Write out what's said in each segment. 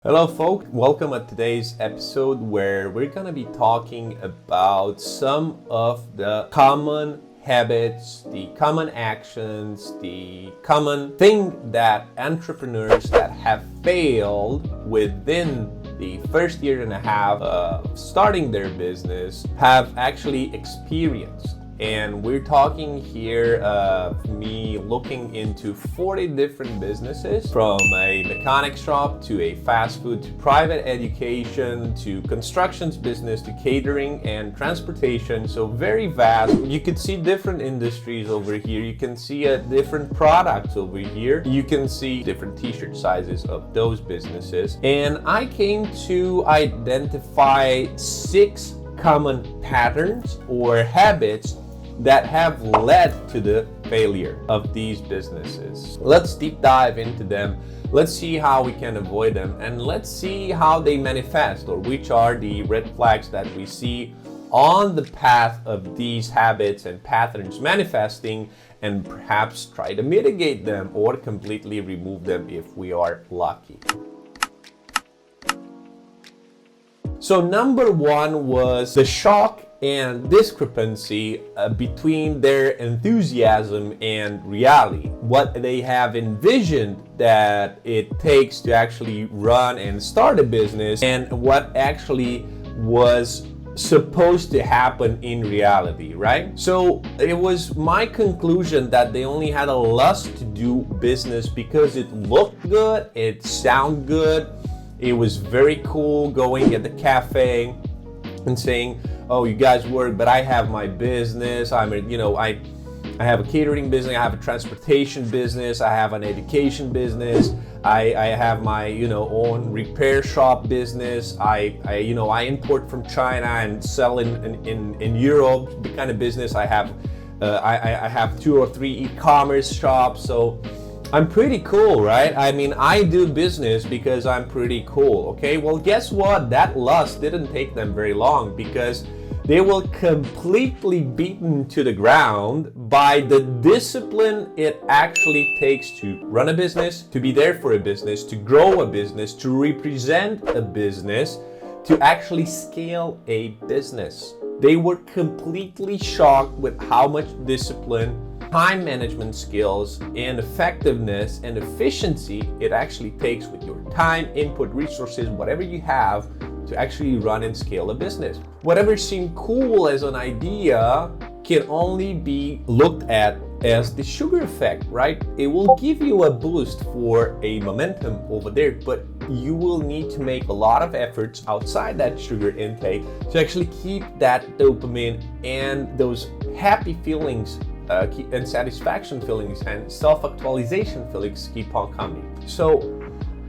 Hello folks, welcome at today's episode where we're gonna be talking about some of the common habits, the common actions, the common thing that entrepreneurs that have failed within the first year and a half of starting their business have actually experienced. And we're talking here of me looking into 40 different businesses, from a mechanic shop to a fast food to private education to constructions business to catering and transportation. So very vast. You can see different industries over here. You can see different products over here. You can see different t-shirt sizes of those businesses. And I came to identify 6 common patterns or habits that have led to the failure of these businesses. Let's deep dive into them. Let's see how we can avoid them, and let's see how they manifest, or which are the red flags that we see on the path of these habits and patterns manifesting, and perhaps try to mitigate them or completely remove them if we are lucky. So number 1 was the shock and discrepancy between their enthusiasm and reality. What they have envisioned that it takes to actually run and start a business, and what actually was supposed to happen in reality, right? So it was my conclusion that they only had a lust to do business because it looked good, it sounded good, it was very cool going at the cafe and saying, oh, you guys work, but I have my business. I have a catering business, I have a transportation business, I have an education business, I have my own repair shop business. I import from China and sell in Europe, the kind of business I have. I have 2 or 3 e-commerce shops, so I'm pretty cool, right? I mean, I do business because I'm pretty cool, okay? Well, guess what? That lust didn't take them very long, because they will completely beaten to the ground by the discipline it actually takes to run a business, to be there for a business, to grow a business, to represent a business, to actually scale a business. They were completely shocked with how much discipline, time management skills, and effectiveness and efficiency it actually takes with your time, input, resources, whatever you have, to actually run and scale a business. Whatever seemed cool as an idea can only be looked at as the sugar effect, right? It will give you a boost for a momentum over there, but you will need to make a lot of efforts outside that sugar intake to actually keep that dopamine and those happy feelings and satisfaction feelings and self-actualization feelings keep on coming. So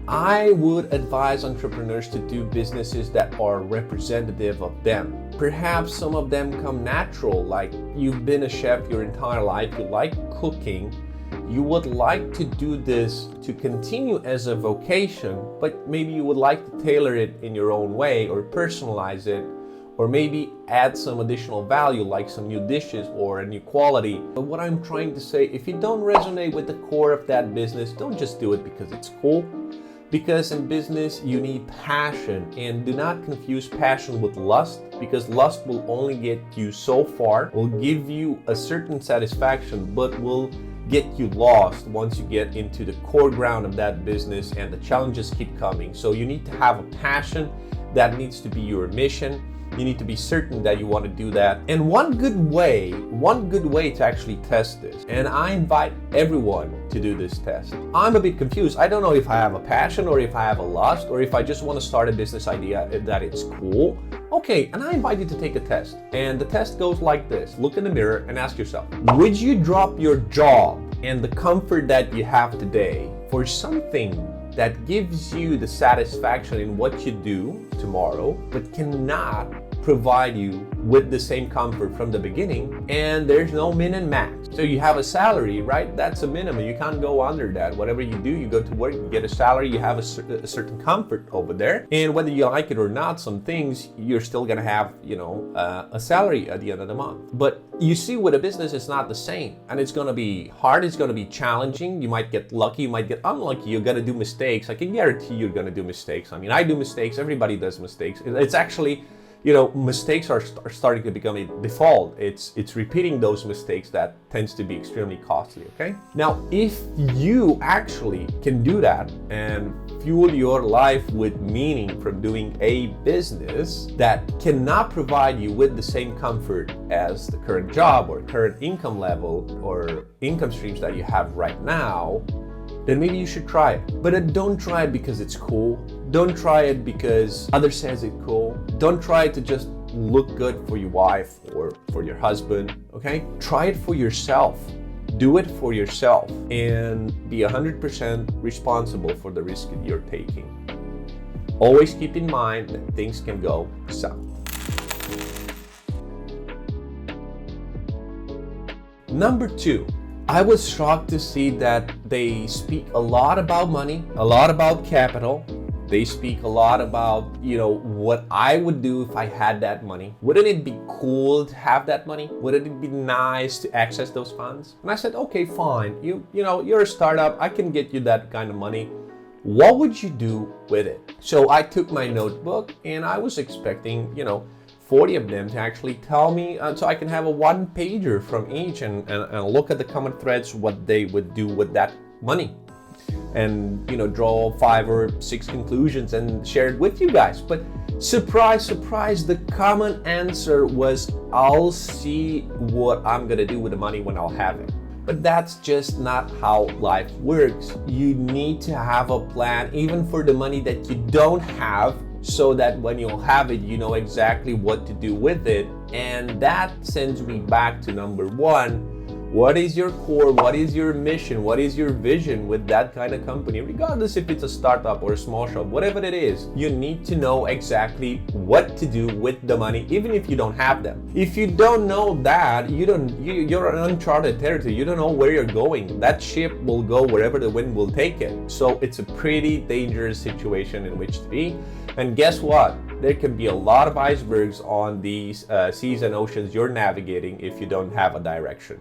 I would advise entrepreneurs to do businesses that are representative of them. Perhaps some of them come natural, like you've been a chef your entire life, you like cooking, you would like to do this to continue as a vocation, but maybe you would like to tailor it in your own way or personalize it, or maybe add some additional value like some new dishes or a new quality. But what I'm trying to say, if you don't resonate with the core of that business, don't just do it because it's cool. Because in business, you need passion, and do not confuse passion with lust, because lust will only get you so far, will give you a certain satisfaction, but will get you lost once you get into the core ground of that business and the challenges keep coming. So you need to have a passion that needs to be your mission. You need to be certain that you want to do that. And one good way to actually test this, and I invite everyone to do this test. I'm a bit confused. I don't know if I have a passion or if I have a lust or if I just want to start a business idea that it's cool. Okay, and I invite you to take a test. And the test goes like this. Look in the mirror and ask yourself, would you drop your job and the comfort that you have today for something that gives you the satisfaction in what you do tomorrow, but cannot provide you with the same comfort from the beginning, and there's no min and max. So you have a salary, right? That's a minimum. You can't go under that. Whatever you do, you go to work, you get a salary, you have a certain comfort over there. And whether you like it or not, some things you're still gonna have, a salary at the end of the month. But you see, with a business, it's not the same, and it's gonna be hard. It's gonna be challenging. You might get lucky, you might get unlucky. You're gonna do mistakes. I can guarantee you're gonna do mistakes. I mean, I do mistakes. Everybody does mistakes. It's actually, mistakes are starting to become a default. It's repeating those mistakes that tends to be extremely costly, okay? Now, if you actually can do that and fuel your life with meaning from doing a business that cannot provide you with the same comfort as the current job or current income level or income streams that you have right now, then maybe you should try it. But don't try it because it's cool. Don't try it because others says it's cool. Don't try it to just look good for your wife or for your husband, okay? Try it for yourself. Do it for yourself and be 100% responsible for the risk that you're taking. Always keep in mind that things can go south. Number 2, I was shocked to see that they speak a lot about money, a lot about capital. They speak a lot about, what I would do if I had that money. Wouldn't it be cool to have that money? Wouldn't it be nice to access those funds? And I said, okay, fine. You're a startup. I can get you that kind of money. What would you do with it? So I took my notebook and I was expecting, 40 of them to actually tell me, so I can have a one-pager from each and look at the common threads, what they would do with that money. And draw 5 or 6 conclusions and share it with you guys. But surprise, surprise, the common answer was, I'll see what I'm gonna do with the money when I'll have it. But that's just not how life works. You need to have a plan, even for the money that you don't have, so that when you'll have it, you know exactly what to do with it. And that sends me back to number 1. What is your core? What is your mission? What is your vision with that kind of company? Regardless if it's a startup or a small shop, whatever it is, you need to know exactly what to do with the money, even if you don't have them. If you don't know that, you're in uncharted territory. You don't know where you're going. That ship will go wherever the wind will take it. So it's a pretty dangerous situation in which to be. And guess what? There can be a lot of icebergs on these seas and oceans you're navigating if you don't have a direction.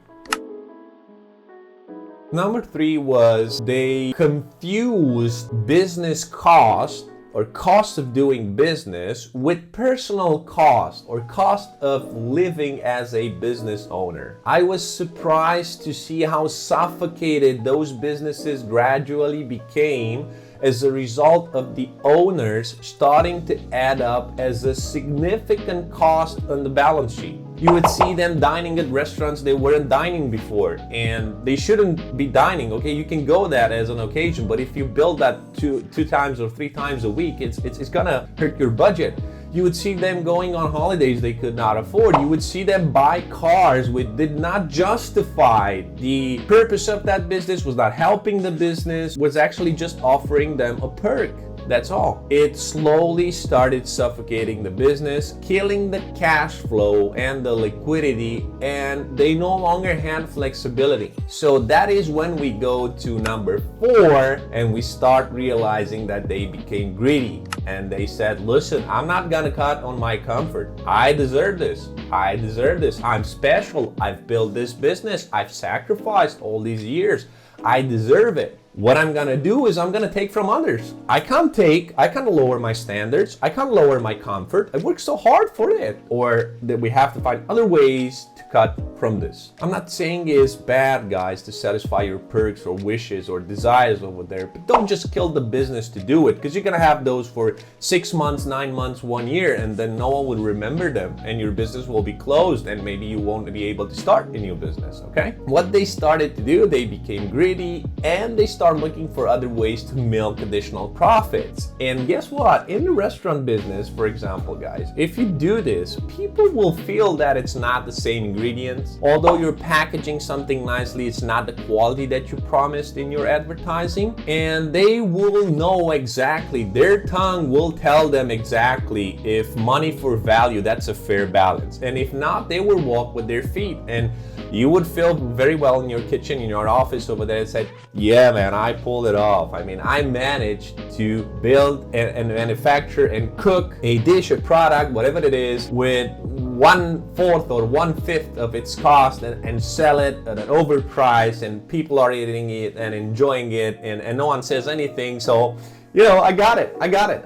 Number 3 was they confused business cost or cost of doing business with personal cost or cost of living as a business owner. I was surprised to see how suffocated those businesses gradually became as a result of the owners starting to add up as a significant cost on the balance sheet. You would see them dining at restaurants they weren't dining before, and they shouldn't be dining. Okay, you can go that as an occasion, but if you build that two times or 3 times a week, it's gonna hurt your budget. You would see them going on holidays they could not afford. You would see them buy cars which did not justify the purpose of that business, was not helping the business, was actually just offering them a perk. That's all. It slowly started suffocating the business, killing the cash flow and the liquidity, and they no longer had flexibility. So that is when we go to number 4 and we start realizing that they became greedy. And they said, listen, I'm not gonna cut on my comfort. I deserve this. I deserve this. I'm special. I've built this business. I've sacrificed all these years. I deserve it. What I'm gonna do is I'm gonna take from others. I can't lower my standards. I can't lower my comfort. I worked so hard for it. Or that we have to find other ways to cut from this. I'm not saying it's bad, guys, to satisfy your perks or wishes or desires over there, but don't just kill the business to do it, because you're gonna have those for 6 months, 9 months, 1 year, and then no one will remember them, and your business will be closed, and maybe you won't be able to start a new business, okay? What they started to do, they became greedy, and they started start looking for other ways to milk additional profits. And guess what? In the restaurant business, for example, guys, if you do this, people will feel that it's not the same ingredients. Although you're packaging something nicely, it's not the quality that you promised in your advertising. And they will know exactly, their tongue will tell them exactly if money for value, that's a fair balance. And if not, they will walk with their feet. And you would feel very well in your kitchen, in your office over there and say, yeah, man, I pulled it off. I mean, I managed to build and manufacture and cook a dish, a product, whatever it is, with 1/4 or 1/5 of its cost and sell it at an overprice, and people are eating it and enjoying it, and no one says anything. So, you know, I got it.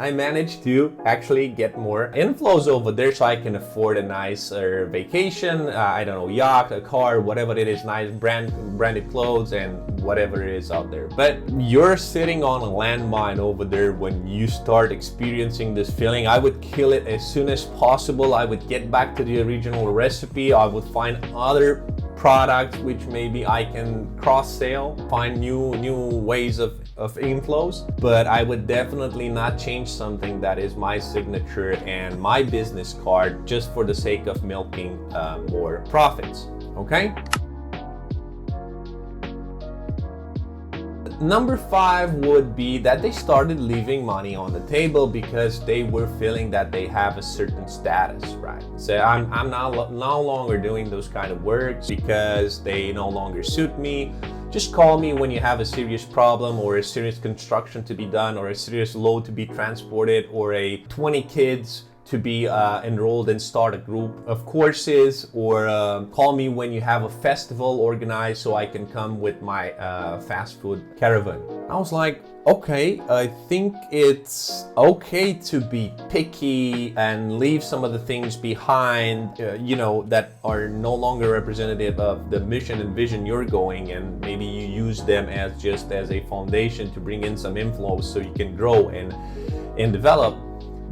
I managed to actually get more inflows over there so I can afford a nicer vacation, I don't know, yacht, a car, whatever it is, nice branded clothes and whatever it is out there. But you're sitting on a landmine over there when you start experiencing this feeling. I would kill it as soon as possible. I would get back to the original recipe. I would find other products which maybe I can cross-sell, find new ways of inflows, but I would definitely not change something that is my signature and my business card just for the sake of milking more profits, okay? Number 5 would be that they started leaving money on the table because they were feeling that they have a certain status, right? So I'm no longer doing those kind of works because they no longer suit me. Just call me when you have a serious problem or a serious construction to be done or a serious load to be transported or a 20 kids to be enrolled and start a group of courses, or call me when you have a festival organized so I can come with my fast food caravan. I was like, okay, I think it's okay to be picky and leave some of the things behind, you know, that are no longer representative of the mission and vision you're going, and maybe you use them as just as a foundation to bring in some inflows so you can grow and develop.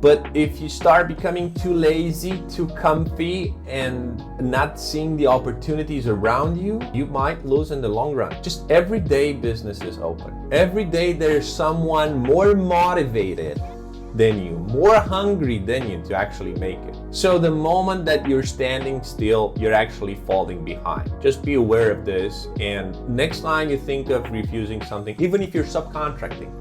But if you start becoming too lazy, too comfy, and not seeing the opportunities around you, you might lose in the long run. Just every day business is open. Every day there's someone more motivated than you, more hungry than you to actually make it. So the moment that you're standing still, you're actually falling behind. Just be aware of this, and next time you think of refusing something, even if you're subcontracting,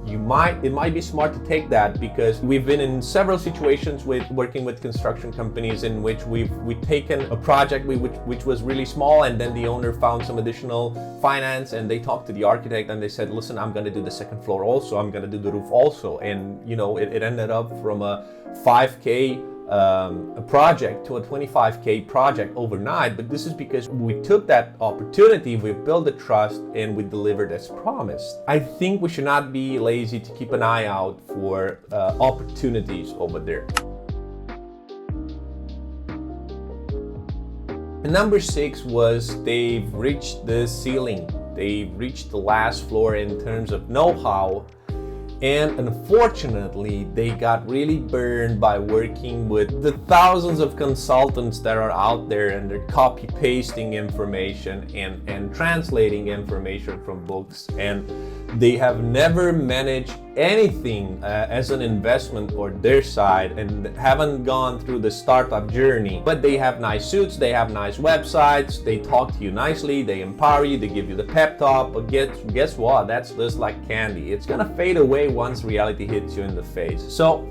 it might be smart to take that, because we've been in several situations with working with construction companies in which we've taken a project which was really small, and then the owner found some additional finance, and they talked to the architect and they said, listen, I'm going to do the second floor also, I'm going to do the roof also, and you know, it ended up from a 5K a project to a 25K project overnight. But this is because we took that opportunity, we built the trust, and we delivered as promised. I think we should not be lazy to keep an eye out for opportunities over there. And number 6 was they've reached the ceiling. They've reached the last floor in terms of know-how. And unfortunately, they got really burned by working with the thousands of consultants that are out there, and they're copy pasting information and translating information from books. And they have never managed anything as an investment or their side, and haven't gone through the startup journey. But they have nice suits, they have nice websites, they talk to you nicely, they empower you, they give you the pep talk. But guess what? That's just like candy. It's gonna fade away once reality hits you in the face. So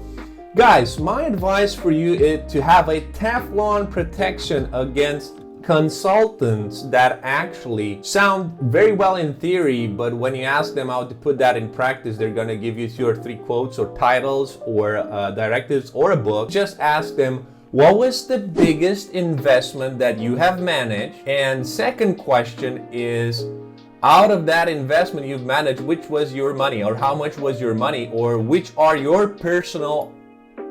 guys, my advice for you is to have a Teflon protection against consultants that actually sound very well in theory, but when you ask them how to put that in practice, they're going to give you 2 or 3 quotes or titles or directives or a book. Just ask them, what was the biggest investment that you have managed? And second question is, out of that investment you've managed, which was your money, or how much was your money, or which are your personal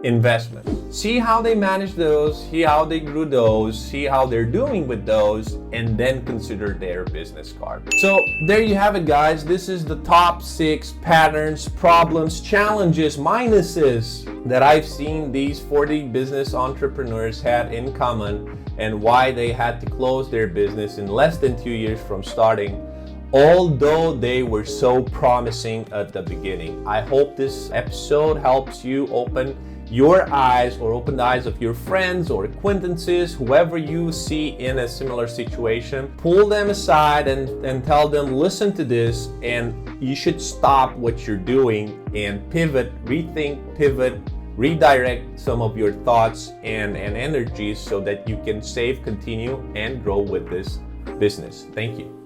investments? See how they manage those, see how they grew those, see how they're doing with those, and then consider their business card. So there you have it, guys. This is the top 6 patterns, problems, challenges, minuses that I've seen these 40 business entrepreneurs had in common, and why they had to close their business in less than 2 years from starting. although they were so promising at the beginning. I hope this episode helps you open your eyes or open the eyes of your friends or acquaintances, whoever you see in a similar situation. Pull them aside and tell them, listen to this, and you should stop what you're doing and pivot, rethink, pivot, redirect some of your thoughts and energies so that you can save, continue, and grow with this business. Thank you.